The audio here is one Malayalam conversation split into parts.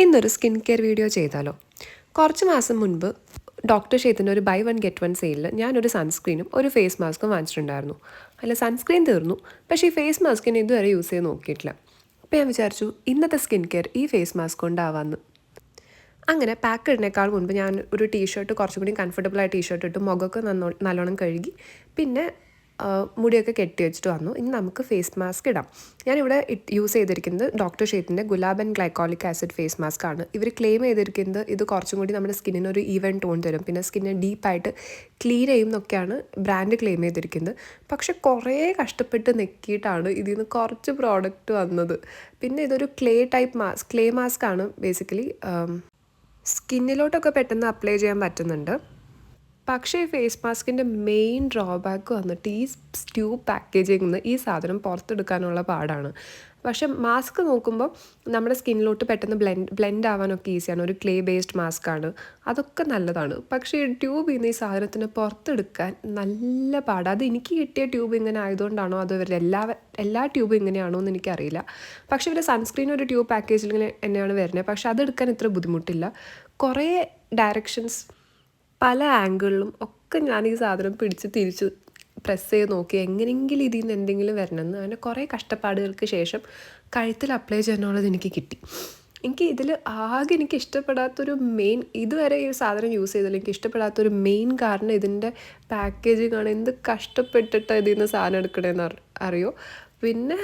ഇന്നൊരു സ്കിൻ കെയർ വീഡിയോ ചെയ്താലോ? കുറച്ച് മാസം മുൻപ് ഡോക്ടർ ഷെയ്ത്തിൻ്റെ ഒരു ബൈ വൺ ഗെറ്റ് വൺ സെയിലിൽ ഞാനൊരു സൺസ്ക്രീനും ഒരു ഫേസ് മാസ്കും വാങ്ങിച്ചിട്ടുണ്ടായിരുന്നു. അല്ല, സൺസ്ക്രീൻ തീർന്നു, പക്ഷേ ഈ ഫേസ് മാസ്കിന് ഇതുവരെ യൂസ് ചെയ്ത് നോക്കിയിട്ടില്ല. അപ്പോൾ ഞാൻ വിചാരിച്ചു ഇന്നത്തെ സ്കിൻ കെയർ ഈ ഫേസ് മാസ്ക് കൊണ്ടാവാമെന്ന്. അങ്ങനെ പാക്ക് ഇടുന്നേക്കാൾ മുൻപ് ഞാൻ ഒരു ടീഷർട്ട്, കുറച്ചും കൂടി കംഫർട്ടബിളായ ടീഷർട്ട് ഇട്ട് മുഖമൊക്കെ നല്ലോണം കഴുകി പിന്നെ മുടിയൊക്കെ കെട്ടി വെച്ചിട്ട് വന്നു. ഇനി നമുക്ക് ഫേസ് മാസ്ക് ഇടാം. ഞാനിവിടെ യൂസ് ചെയ്തിരിക്കുന്നത് ഡോക്ടർ ഷെയ്ത്തിൻ്റെ Gulab and glycolic acid face mask ആണ്. ഇവർ ക്ലെയിം ചെയ്തിരിക്കുന്നത് ഇത് കുറച്ചും കൂടി നമ്മുടെ സ്കിന്നിന് ഒരു ഈവൻ ടോൺ തരും, പിന്നെ സ്കിന്നെ ഡീപ്പായിട്ട് ക്ലീൻ ചെയ്യും എന്നൊക്കെയാണ് ബ്രാൻഡ് ക്ലെയിം ചെയ്തിരിക്കുന്നത്. പക്ഷെ കുറേ കഷ്ടപ്പെട്ട് നെക്കിയിട്ടാണ് ഇതിൽ നിന്ന് കുറച്ച് പ്രോഡക്റ്റ് വന്നത്. പിന്നെ ഇതൊരു ക്ലേ മാസ്ക് ആണ്. ബേസിക്കലി സ്കിന്നിലോട്ടൊക്കെ പെട്ടെന്ന് അപ്ലൈ ചെയ്യാൻ പറ്റുന്നുണ്ട്. പക്ഷേ ഈ ഫേസ് മാസ്കിൻ്റെ മെയിൻ ഡ്രോബാക്ക് വന്നിട്ട് ഈ ട്യൂബ് പാക്കേജിൽ നിന്ന് ഈ സാധനം പുറത്തെടുക്കാനുള്ള പാടാണ്. പക്ഷെ മാസ്ക് നോക്കുമ്പോൾ നമ്മുടെ സ്കിന്നിലോട്ട് പെട്ടെന്ന് ബ്ലെൻഡ് ആവാനൊക്കെ ഈസിയാണ്. ഒരു ക്ലേ ബേസ്ഡ് മാസ്ക് ആണ്, അതൊക്കെ നല്ലതാണ്. പക്ഷേ ഈ ട്യൂബിൽ നിന്ന് ഈ സാധനത്തിന് പുറത്തെടുക്കാൻ നല്ല പാടാണ്. അത് എനിക്ക് കിട്ടിയ ട്യൂബ് ഇങ്ങനെ ആയതുകൊണ്ടാണോ അതോ ഇവരുടെ എല്ലാ ട്യൂബും ഇങ്ങനെയാണോ എന്ന് എനിക്കറിയില്ല. പക്ഷേ ഇവരുടെ സൺസ്ക്രീൻ ഒരു ട്യൂബ് പാക്കേജിൽ ഇങ്ങനെ തന്നെയാണ് വരുന്നത്. പക്ഷെ അതെടുക്കാൻ ഇത്ര ബുദ്ധിമുട്ടില്ല. കുറേ ഡയറക്ഷൻസ്, പല ആംഗിളിലും ഒക്കെ ഞാൻ ഈ സാധനം പിടിച്ച് തിരിച്ച് പ്രസ് ചെയ്ത് നോക്കി എങ്ങനെയെങ്കിലും ഇതിൽ നിന്ന് എന്തെങ്കിലും വരണമെന്ന്. അങ്ങനെ കുറേ കഷ്ടപ്പാടുകൾക്ക് ശേഷം കഴുത്തിൽ അപ്ലൈ ചെയ്യാനുള്ളത് എനിക്ക് കിട്ടി. എനിക്ക് ഇഷ്ടപ്പെടാത്തൊരു ഇതുവരെ ഈ സാധനം യൂസ് ചെയ്തതിൽ എനിക്ക് ഇഷ്ടപ്പെടാത്തൊരു മെയിൻ കാരണം ഇതിൻ്റെ പാക്കേജിങ് ആണ്. എന്ത് കഷ്ടപ്പെട്ടിട്ട് ഇതിൽ നിന്ന് സാധനം എടുക്കണമെന്ന് അറിയോ. പിന്നെ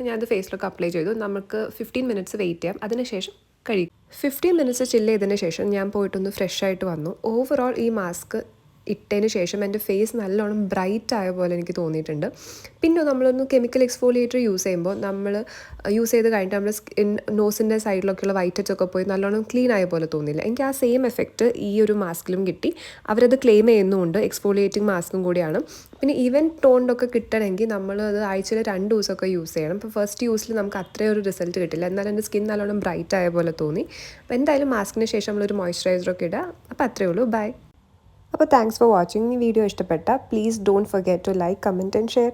ഞാനത് ഫേസിലൊക്കെ അപ്ലൈ ചെയ്തു. നമുക്ക് 15 മിനിറ്റ്സ് വെയിറ്റ് ചെയ്യാം, അതിനുശേഷം കഴിയും. 15 മിനിറ്റ്സ് ചില്ല് ചെയ്തതിന് ശേഷം ഞാൻ പോയിട്ടൊന്ന് ഫ്രഷ് ആയിട്ട് വന്നു. ഓവറോൾ ഈ മാസ്ക് ഇട്ടതിന് ശേഷം എൻ്റെ ഫേസ് നല്ലോണം ബ്രൈറ്റ് ആയ പോലെ എനിക്ക് തോന്നിയിട്ടുണ്ട്. പിന്നെ നമ്മളൊന്ന് കെമിക്കൽ എക്സ്ഫോളിയേറ്റർ യൂസ് ചെയ്യുമ്പോൾ നമ്മൾ യൂസ് ചെയ്ത് കഴിഞ്ഞിട്ട് നമ്മുടെ നോസിൻ്റെ സൈഡിലൊക്കെയുള്ള വൈറ്റ് ടച്ച് ഒക്കെ പോയി നല്ലോണം ക്ലീൻ ആയ പോലെ തോന്നിയില്ല. എനിക്ക് ആ സെയിം എഫക്റ്റ് ഈ ഒരു മാസ്കിലും കിട്ടി. അവരത് ക്ലെയിം ചെയ്യുന്നുമുണ്ട്, എക്സ്ഫോളിയേറ്റിംഗ് മാസ്കും കൂടിയാണ്. പിന്നെ ഈവൻ ടോണിലൊക്കെ കിട്ടണമെങ്കിൽ നമ്മൾ അത് ആഴ്ചയിൽ 2 ദിവസമൊക്കെ യൂസ് ചെയ്യണം. ഇപ്പോൾ ഫസ്റ്റ് യൂസിൽ നമുക്ക് അത്രയും ഒരു റിസൾട്ട് കിട്ടില്ല. എന്നാലും എൻ്റെ സ്കിൻ നല്ലോണം ബ്രൈറ്റ് ആയ പോലെ തോന്നി. അപ്പോൾ എന്തായാലും മാസ്കിന് ശേഷം നമ്മളൊരു മോയ്സ്ചറൈസറൊക്കെ ഇടുക. അപ്പോൾ അത്രയേ ഉള്ളൂ. ബൈ. അപ്പോൾ താങ്ക്സ് ഫോർ വാച്ചിങ്. ഈ വീഡിയോ ഇഷ്ടപ്പെട്ടാൽ please don't forget to like, comment and share.